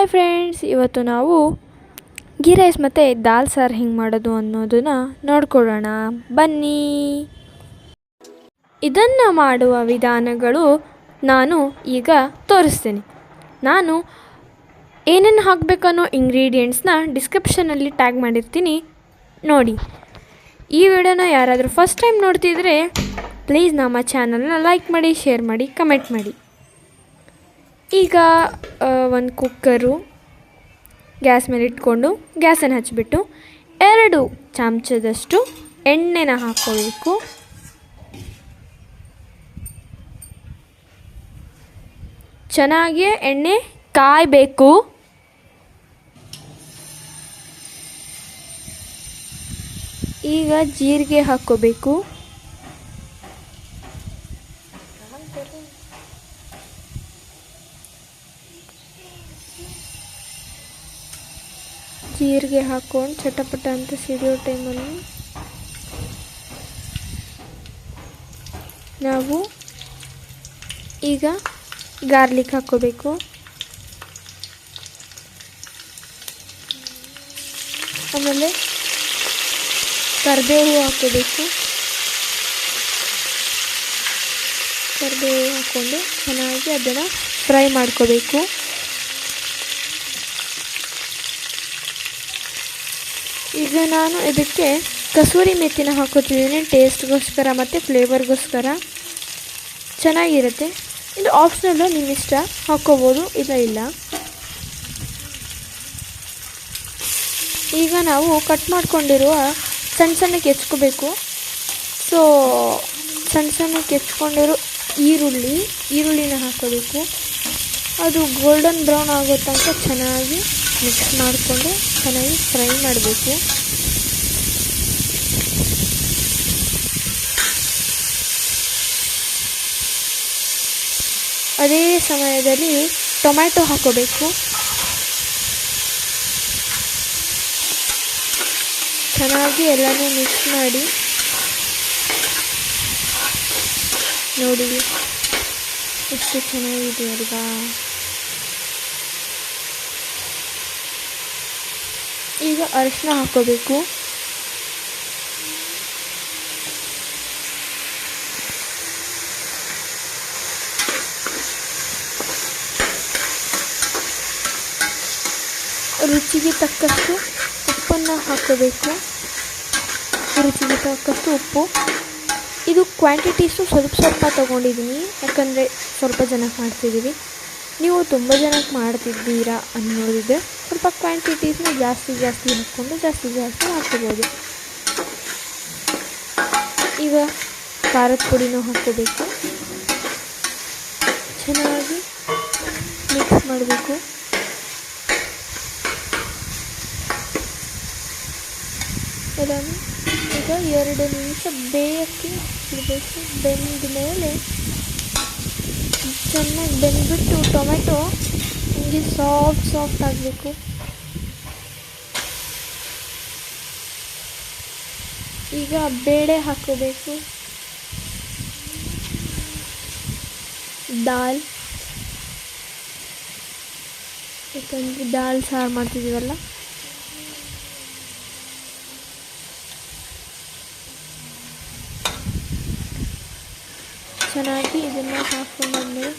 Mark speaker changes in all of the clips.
Speaker 1: Hi friends, ಇವತ್ತು ನಾವು ghee rice ಮತ್ತು ದಾಲ್ ಸಾರು ಹೆಂಗೆ ಮಾಡೋದು ಅನ್ನೋದನ್ನು ನೋಡ್ಕೊಳ್ಳೋಣ ಬನ್ನಿ. ಇದನ್ನು ಮಾಡುವ ವಿಧಾನಗಳು ನಾನು ಈಗ ತೋರಿಸ್ತೀನಿ. ನಾನು ಏನೇನು ಹಾಕಬೇಕನ್ನೋ ಇಂಗ್ರೀಡಿಯೆಂಟ್ಸ್ನ ಡಿಸ್ಕ್ರಿಪ್ಷನಲ್ಲಿ ಟ್ಯಾಗ್ ಮಾಡಿರ್ತೀನಿ, ನೋಡಿ. ಈ ವಿಡಿಯೋನ ಯಾರಾದರೂ ಫಸ್ಟ್ ಟೈಮ್ ನೋಡ್ತಿದ್ರೆ ಪ್ಲೀಸ್ ನಮ್ಮ ಚಾನಲ್ನ ಲೈಕ್ ಮಾಡಿ, ಶೇರ್ ಮಾಡಿ, ಕಮೆಂಟ್ ಮಾಡಿ. ಈಗ ಒಂದು ಕುಕ್ಕರು ಗ್ಯಾಸ್ ಮೇಲೆ ಇಟ್ಕೊಂಡು ಗ್ಯಾಸನ್ನು ಹಚ್ಚಿಬಿಟ್ಟು 2 ಚಮಚದಷ್ಟು ಎಣ್ಣೆನ ಹಾಕ್ಕೊಳ್ಬೇಕು. ಚೆನ್ನಾಗಿ ಎಣ್ಣೆ ಕಾಯಬೇಕು. ಈಗ ಜೀರಿಗೆ ಹಾಕ್ಕೋಬೇಕು. ಜೀರಿಗೆ ಹಾಕ್ಕೊಂಡು ಚಟಪಟ ಅಂತ ಸಿಡಿಯೋ ಟೈಮಲ್ಲಿ ನಾವು ಈಗ ಗಾರ್ಲಿಕ್ ಹಾಕ್ಕೋಬೇಕು. ಆಮೇಲೆ ಕರಿಬೇವು ಹಾಕ್ಕೋಬೇಕು. ಕರಿಬೇವು ಹಾಕ್ಕೊಂಡು ಚೆನ್ನಾಗಿ ಅದನ್ನು ಫ್ರೈ ಮಾಡ್ಕೋಬೇಕು. ಈಗ ನಾನು ಇದಕ್ಕೆ ಕಸೂರಿ ಮೆಥಿನ ಹಾಕೋತಿದ್ದೀನಿ, ಟೇಸ್ಟ್ಗೋಸ್ಕರ ಮತ್ತು ಫ್ಲೇವರ್ಗೋಸ್ಕರ ಚೆನ್ನಾಗಿರುತ್ತೆ. ಇದು ಆಪ್ಷನಲ್ಲು, ನಿಮ್ಮ ಇಷ್ಟ, ಹಾಕ್ಕೋಬೋದು, ಇಲ್ಲ. ಈಗ ನಾವು ಕಟ್ ಮಾಡ್ಕೊಂಡಿರುವ ಸಣ್ಣಕ್ಕೆ ಹೆಚ್ಕೋಬೇಕು. ಸೊ ಸಣ್ಣಕ್ಕೆ ಹೆಚ್ಕೊಂಡಿರೋ ಈರುಳ್ಳಿನ ಹಾಕೋಬೇಕು. ಅದು ಗೋಲ್ಡನ್ ಬ್ರೌನ್ ಆಗೋ ತನಕ ಚೆನ್ನಾಗಿ ಮಿಕ್ಸ್ ಮಾಡಿಕೊಂಡು ಚೆನ್ನಾಗಿ ಫ್ರೈ ಮಾಡಬೇಕು. ಅದೇ ಸಮಯದಲ್ಲಿ ಟೊಮ್ಯಾಟೊ ಹಾಕೋಬೇಕು. ಚೆನ್ನಾಗಿ ಎಲ್ಲನೂ ಮಿಕ್ಸ್ ಮಾಡಿ. ನೋಡಿ ಎಷ್ಟು ಚೆನ್ನಾಗಿದೆ ಅಲ್ವಾ. ಈಗ ಅರಿಶಿನ ಹಾಕ್ಕೋಬೇಕು. ರುಚಿಗೆ ತಕ್ಕಷ್ಟು ಉಪ್ಪನ್ನು ಹಾಕ್ಕೋಬೇಕು. ರುಚಿಗೆ ತಕ್ಕಷ್ಟು ಉಪ್ಪು. ಇದು ಕ್ವಾಂಟಿಟೀಸು ಸ್ವಲ್ಪ ತೊಗೊಂಡಿದ್ದೀನಿ, ಯಾಕಂದರೆ ಸ್ವಲ್ಪ ಜನಕ್ಕೆ ಮಾಡ್ತಿದ್ದೀವಿ. ನೀವು ತುಂಬ ಜನಕ್ಕೆ ಮಾಡ್ತಿದ್ದೀರಾ ಅನ್ನೋದಿದೆ, ಸ್ವಲ್ಪ ಕ್ವಾಂಟಿಟೀಸ್ನ ಜಾಸ್ತಿ ಹಾಕ್ಕೊಂಡು ಜಾಸ್ತಿ ಹಾಕ್ಕೋಬೋದು. ಈಗ ಖಾರದ ಪುಡಿನೂ ಹಾಕ್ಕೋಬೇಕು. ಚೆನ್ನಾಗಿ ಮಿಕ್ಸ್ ಮಾಡಬೇಕು. ಎಲ್ಲನೂ ಈಗ 2 ನಿಮಿಷ ಬೇಯಕ್ಕೆ ಇಡಬೇಕು. ಬೆಂದ ಮೇಲೆ ಚೆನ್ನಾಗಿ ಬೆಂದ್ಬಿಟ್ಟು ಟೊಮೆಟೊ ಹೀಗೆ ಸಾಫ್ಟ್ ಆಗಬೇಕು. ಈಗ ಬೇಳೆ ಹಾಕ್ಕೋಬೇಕು. ದಾಲ್, ಯಾಕಂದರೆ ದಾಲ್ ಸಾರು ಮಾಡ್ತಿದ್ದೀವಲ್ಲ. ಚೆನ್ನಾಗಿ ಇದನ್ನು ಹಾಕ್ಕೊಂಡ್ಮೇಲೆ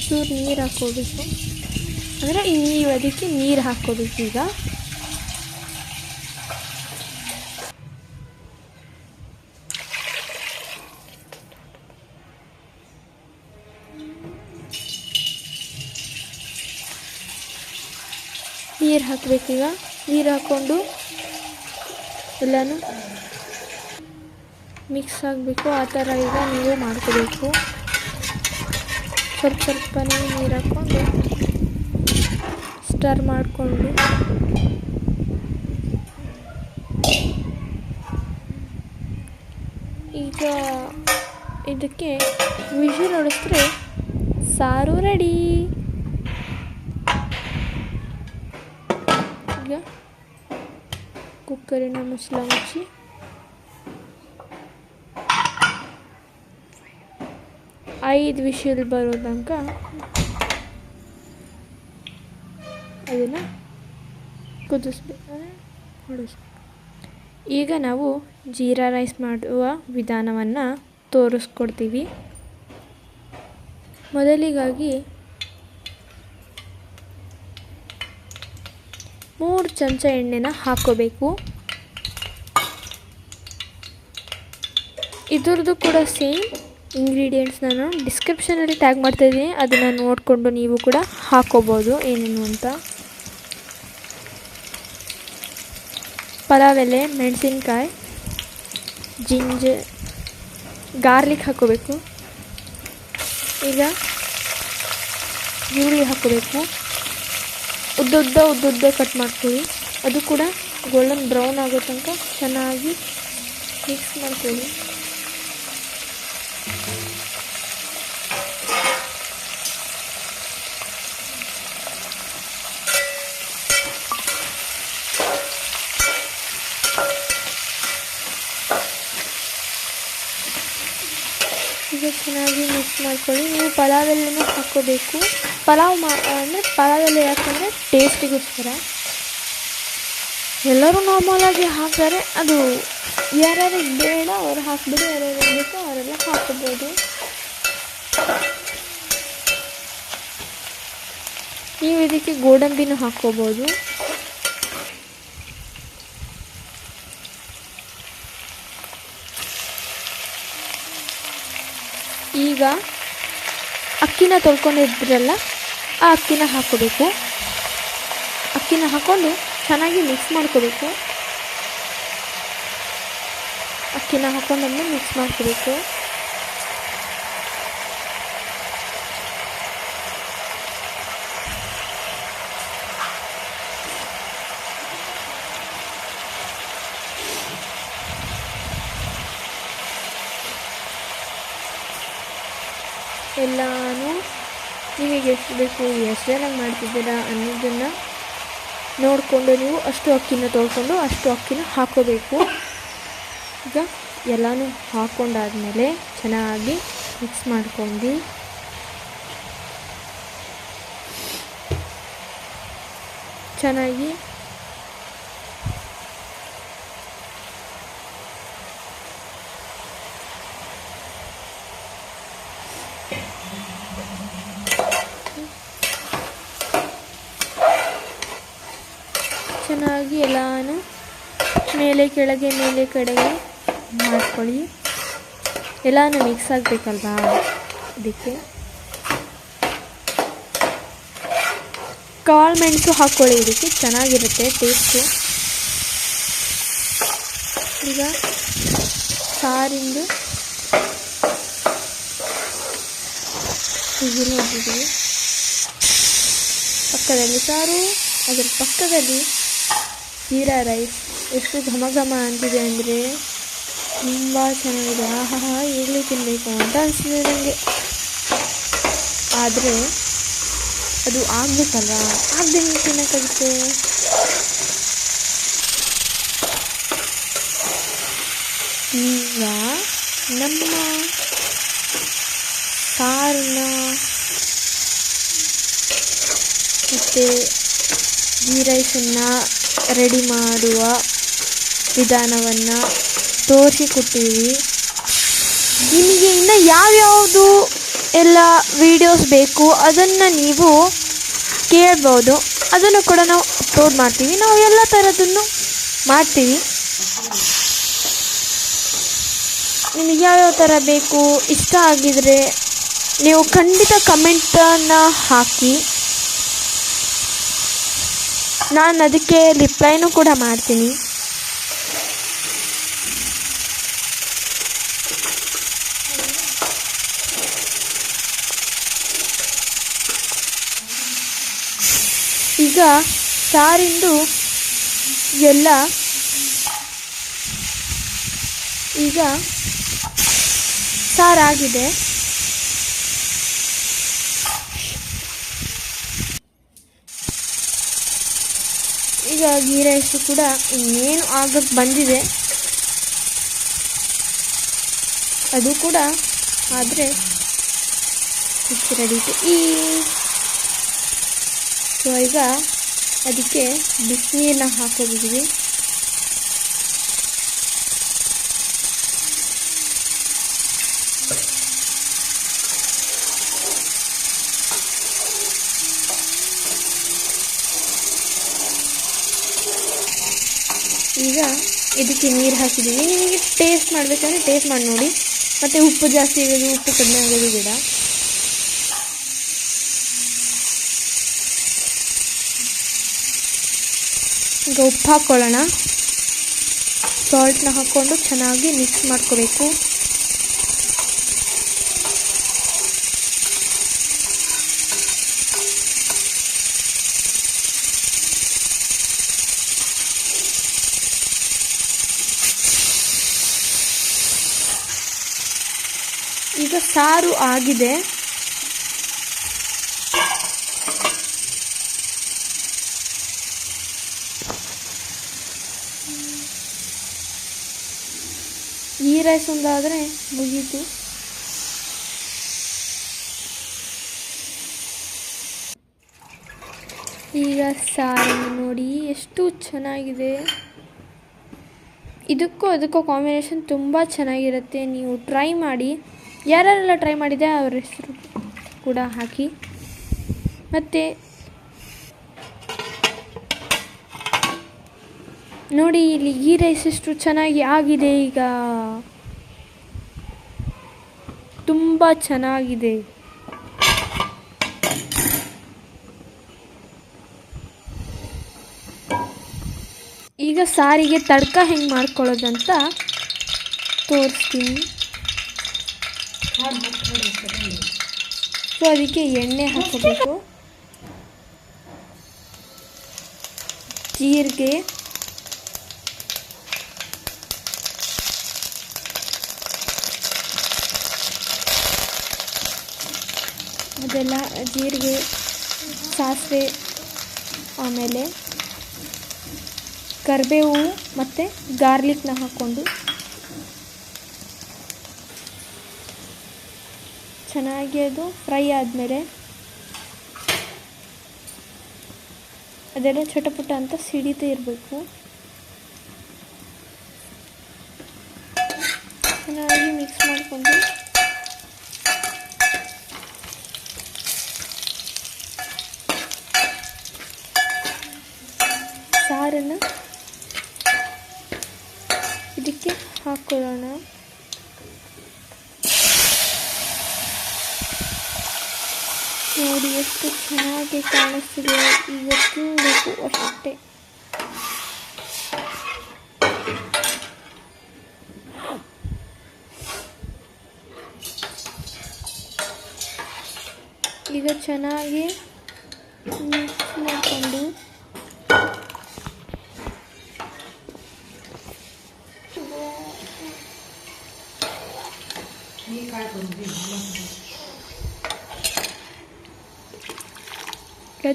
Speaker 1: ಚೂರು ನೀರು ಹಾಕ್ಕೋಬೇಕು. ಅಂದರೆ ನೀವು ಅದಕ್ಕೆ ನೀರು ಹಾಕ್ಕೋಬೇಕು. ಈಗ ನೀರು ಹಾಕಬೇಕೀಗ. ನೀರು ಹಾಕ್ಕೊಂಡು ಎಲ್ಲನೂ ಮಿಕ್ಸ್ ಆಗಬೇಕು. ಆ ಥರ ಈಗ ನೀವು ಮಾಡ್ಕೋಬೇಕು. ಸ್ವಲ್ಪನೇ ನೀರು ಹಾಕ್ಕೊಂಡು ಸ್ಟರ್ ಮಾಡಿಕೊಂಡು ಈಗ ಇದಕ್ಕೆ ವಿಷಲ್ ಹೊಡೆಸಿದ್ರೆ ಸಾರು ರೆಡಿ. ಈಗ ಕುಕ್ಕರಿನ ಮುಚ್ಚಳ ಮುಚ್ಚಿ 5 ವಿಷಲ್ ಬರೋ ತನಕ ಅದನ್ನು ಹೊಡಿಸ್ಬೇಕು. ಈಗ ನಾವು ಜೀರಾ ರೈಸ್ ಮಾಡುವ ವಿಧಾನವನ್ನು ತೋರಿಸ್ಕೊಡ್ತೀವಿ. ಮೊದಲಿಗಾಗಿ 3 ಚಮಚ ಎಣ್ಣೆನ ಹಾಕ್ಕೋಬೇಕು. ಇದ್ರದ್ದು ಕೂಡ ಸೇಮ್ ಇಂಗ್ರೀಡಿಯೆಂಟ್ಸ್ ನಾನು ಡಿಸ್ಕ್ರಿಪ್ಷನಲ್ಲಿ ಟ್ಯಾಗ್ ಮಾಡ್ತಾಯಿದ್ದೀನಿ, ಅದನ್ನು ನೋಡಿಕೊಂಡು ನೀವು ಕೂಡ ಹಾಕ್ಕೋಬೋದು ಏನೇನು ಅಂತ. ಪಲಾವ್ ಎಲೆ, ಮೆಣಸಿನ್ಕಾಯಿ, ಜಿಂಜರ್, ಗಾರ್ಲಿಕ್ ಹಾಕ್ಕೋಬೇಕು. ಈಗ ಈರುಳ್ಳಿ ಹಾಕ್ಕೋಬೇಕು. ಉದ್ದುದ್ದ ಕಟ್ ಮಾಡ್ಕೊಳ್ಳಿ. ಅದು ಕೂಡ ಗೋಲ್ಡನ್ ಬ್ರೌನ್ ಆಗೋ ತನಕ ಚೆನ್ನಾಗಿ ಮಿಕ್ಸ್ ಮಾಡ್ಕೊಳ್ಳಿ. ಈಗ ಚೆನ್ನಾಗಿ ಮಿಕ್ಸ್ ಮಾಡ್ಕೊಳ್ಳಿ. ನೀವು ಪಲಾವ್ ಎಲೆನೂ ಹಾಕ್ಕೋಬೇಕು. ಅಂದರೆ ಪಲಾವ್ ಎಲೆ ಯಾಕಂದರೆ ಟೇಸ್ಟಿಗೋಸ್ಕರ. ಎಲ್ಲರೂ ನಾರ್ಮಲಾಗಿ ಹಾಕ್ತಾರೆ, ಅದು ಯಾರ್ಯಾರಿಗೆ ಬೇಡ ಅವ್ರು ಹಾಕ್ಬಿಡಿ, ಯಾರ್ಯಾರಿಗೆ ಬೇಕೋ ಅವರೆಲ್ಲ ಹಾಕ್ಕೋಬೋದು. ನೀವು ಇದಕ್ಕೆ ಗೋಡಂಬಿನೂ ಹಾಕ್ಕೋಬೋದು. ಈಗ ಅಕ್ಕಿನ ತೊಳ್ಕೊಂಡಿದ್ರಲ್ಲ, ಆ ಅಕ್ಕಿನ ಹಾಕ್ಕೋಬೇಕು. ಅಕ್ಕಿನ ಹಾಕ್ಕೊಂಡು ಚೆನ್ನಾಗಿ ಮಿಕ್ಸ್ ಮಾಡ್ಕೋಬೇಕು. ಅಕ್ಕಿನ ಹಾಕ್ಕೊಂಡೊಮ್ಮೆ ಮಿಕ್ಸ್ ಮಾಡ್ಕೋಬೇಕು. ಎಲ್ಲನೂ ನಿಮಗೆ ಎಷ್ಟು ಬೇಕು, ಎಷ್ಟು ಜನ ಮಾಡ್ತಿದ್ದೀರಾ ಅನ್ನೋದನ್ನು ನೋಡಿಕೊಂಡು ನೀವು ಅಷ್ಟು ಅಕ್ಕಿನ ತೊಳ್ಕೊಂಡು ಅಷ್ಟು ಅಕ್ಕಿನ ಹಾಕ್ಕೋಬೇಕು. ಈಗ ಎಲ್ಲನೂ ಹಾಕ್ಕೊಂಡಾದ್ಮೇಲೆ ಚೆನ್ನಾಗಿ ಮಿಕ್ಸ್ ಮಾಡ್ಕೊಂಡು ಚೆನ್ನಾಗಿ ಎಲ್ಲನೂ ಮೇಲೆ ಕೆಳಗೆ ಮಾಡ್ಕೊಳ್ಳಿ. ಎಲ್ಲನೂ ಮಿಕ್ಸ್ ಆಗಬೇಕಲ್ವಾ, ಅದಕ್ಕೆ ಕಾಳು ಮೆಣಸು ಹಾಕ್ಕೊಳ್ಳಿ. ಇದಕ್ಕೆ ಚೆನ್ನಾಗಿರುತ್ತೆ ಟೇಸ್ಟು. ಈಗ ಸಾರಿಂದು ನೋಡಿದ್ದೀವಿ, ಪಕ್ಕದಲ್ಲಿ ಸಾರು, ಅದರ ಪಕ್ಕದಲ್ಲಿ ಜೀರಾ ರೈಸ್. ಎಷ್ಟು ಘಮ ಘಮ ಅಂತಿದೆ ಅಂದರೆ ತುಂಬ ಚೆನ್ನಾಗಿದೆ. ಆಹಾ, ಈಗಲೇ ತಿನ್ನಬೇಕು ಅಂತ ಅನಿಸ್ತಿದೆ ನನಗೆ. ಆದರೆ ಅದು ಆಗಬೇಕಲ್ವಾ, ಆಗದೆ ನೀವು ತಿನ್ನೋಕ್ಕಾಗುತ್ತೆ. ಈಗ ನಮ್ಮ ಸಾರನ್ನ ಮತ್ತು ಗೀ ರೈಸನ್ನು ರೆಡಿ ಮಾಡುವ ವಿಧಾನವನ್ನು ತೋರಿಸಿಕೊಟ್ಟಿವಿ. ನಿಮಗೆ ಇನ್ನು ಯಾವ್ಯಾವುದು ಎಲ್ಲ ವೀಡಿಯೋಸ್ ಬೇಕು ಅದನ್ನು ನೀವು ಕೇಳ್ಬೋದು. ಅದನ್ನು ಕೂಡ ನಾವು ಅಪ್ಲೋಡ್ ಮಾಡ್ತೀವಿ. ನಾವು ಎಲ್ಲ ಥರದನ್ನು ಮಾಡ್ತೀವಿ. ನಿಮಗೆ ಯಾವ್ಯಾವ ಥರ ಬೇಕು ಇಷ್ಟ ಆಗಿದರೆ ನೀವು ಖಂಡಿತ ಕಮೆಂಟನ್ನು ಹಾಕಿ. ನಾನು ಅದಕ್ಕೆ ರಿಪ್ಲೈನೂ ಕೂಡ ಮಾಡ್ತೀನಿ. ಈಗ ಸಾರಿಂದು ಎಲ್ಲ ಈಗ ಸಾರಾಗಿದೆ. ಈಗ ಗೀ ರೈಸು ಕೂಡ ಇನ್ನೇನು ಆಗಕ್ಕೆ ಬಂದಿದೆ. ಅದು ಕೂಡ ಆದರೆ it's ready to eat. So ಈಗ ಅದಕ್ಕೆ ಬಿಸಿನೀರನ್ನ ಹಾಕೋದಿದ್ವಿ. ಈಗ ಇದಕ್ಕೆ ನೀರು ಹಾಕಿದ್ದೀವಿ. ನಿಮಗೆ ಟೇಸ್ಟ್ ಮಾಡಬೇಕಂದ್ರೆ ಟೇಸ್ಟ್ ಮಾಡಿ ನೋಡಿ. ಮತ್ತು ಉಪ್ಪು ಜಾಸ್ತಿ ಆಗೋದು ಉಪ್ಪು ಕಡಿಮೆ ಆಗೋದು ಬೇಡ. ಈಗ ಉಪ್ಪು ಹಾಕ್ಕೊಳ್ಳೋಣ. ಸಾಲ್ಟ್ನ ಹಾಕ್ಕೊಂಡು ಚೆನ್ನಾಗಿ ಮಿಕ್ಸ್ ಮಾಡ್ಕೋಬೇಕು. ಈಗ ಸಾರು ಆಗಿದೆ. ಈ ರೈಸ್ ಒಂದಾದರೆ ಮುಗೀತು. ಈಗ ಸಾರನ್ನು ನೋಡಿ ಎಷ್ಟು ಚೆನ್ನಾಗಿದೆ. ಇದಕ್ಕೂ ಕಾಂಬಿನೇಷನ್ ತುಂಬ ಚೆನ್ನಾಗಿರುತ್ತೆ. ನೀವು ಟ್ರೈ ಮಾಡಿ. ಯಾರೆಲ್ಲ ಟ್ರೈ ಮಾಡಿದೆ ಅವ್ರ ಹೆಸರು ಕೂಡ ಹಾಕಿ. ಮತ್ತು ನೋಡಿ ಇಲ್ಲಿ ಈ ರೈಸ್ ಎಷ್ಟು ಚೆನ್ನಾಗಿ ಆಗಿದೆ. ಈಗ ತುಂಬ ಚೆನ್ನಾಗಿದೆ. ಈಗ ಸಾರಿಗೆ ತಡ್ಕ ಹೆಂಗೆ ಮಾಡ್ಕೊಳ್ಳೋದಂತ ತೋರಿಸ್ತೀನಿ. ಸೊ ಅದಕ್ಕೆ ಎಣ್ಣೆ ಹಾಕೋಬೇಕು. ಜೀರಿಗೆ, ಅದೆಲ್ಲ ಜೀರಿಗೆ, ಸಾಸಿವೆ, ಆಮೇಲೆ ಕರಿಬೇವು ಮತ್ತು ಗಾರ್ಲಿಕ್ನ ಹಾಕ್ಕೊಂಡು ಚೆನ್ನಾಗಿ ಅದು ಫ್ರೈ ಆದಮೇಲೆ ಅದೆಲ್ಲ ಚಟಪಟ ಅಂತ ಸಿಡಿತಾ ಇರಬೇಕು. ಚೆನ್ನಾಗಿ ಮಿಕ್ಸ್ ಮಾಡಿಕೊಂಡು ಸಾರನ್ನು ಇದಕ್ಕೆ ಹಾಕ್ಕೊಳ್ಳೋಣ. ನೋಡಿ ಎಷ್ಟು ಚೆನ್ನಾಗಿ ಕಾಣಿಸ್ತಿದೆ. ಈಗ ತಿನ್ನಬೇಕು ಅಷ್ಟೇ. ಈಗ ಚೆನ್ನಾಗಿ ಮಿಕ್ಸ್ ಮಾಡಿಕೊಂಡು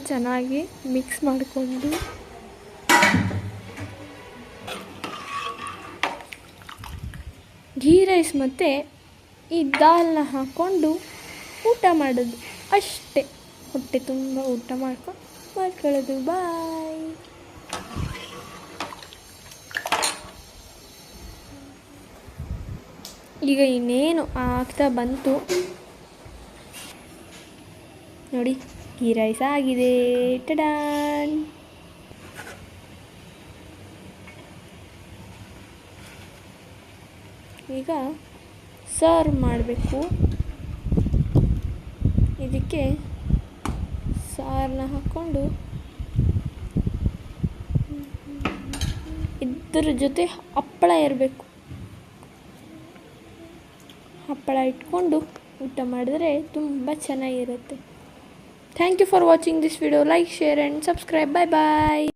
Speaker 1: ಚೆನ್ನಾಗಿ ಮಿಕ್ಸ್ ಮಾಡಿಕೊಂಡು ಘೀ ರೈಸ್ ಮತ್ತು ಈ ದಾಲ್ನ ಹಾಕ್ಕೊಂಡು ಊಟ ಮಾಡೋದು ಅಷ್ಟೇ. ಹೊಟ್ಟೆ ತುಂಬ ಊಟ ಮಾಡ್ಕೊಳ್ಳೋದು. ಬಾಯ್. ಈಗ ಇನ್ನೇನು ಆಗ್ತಾ ಬಂತು ನೋಡಿ. ಘೀ ರೈಸ್ ಆಗಿದೆ. ಟಡಾನ್. ಈಗ ಸರ್ವ್ ಮಾಡಬೇಕು. ಇದಕ್ಕೆ ಸಾರನ್ನ ಹಾಕ್ಕೊಂಡು ಇದರ ಜೊತೆ ಹಪ್ಪಳ ಇರಬೇಕು. ಹಪ್ಪಳ ಇಟ್ಕೊಂಡು ಊಟ ಮಾಡಿದ್ರೆ ತುಂಬ ಚೆನ್ನಾಗಿರುತ್ತೆ. Thank you for watching this video. Like, share and subscribe. Bye bye.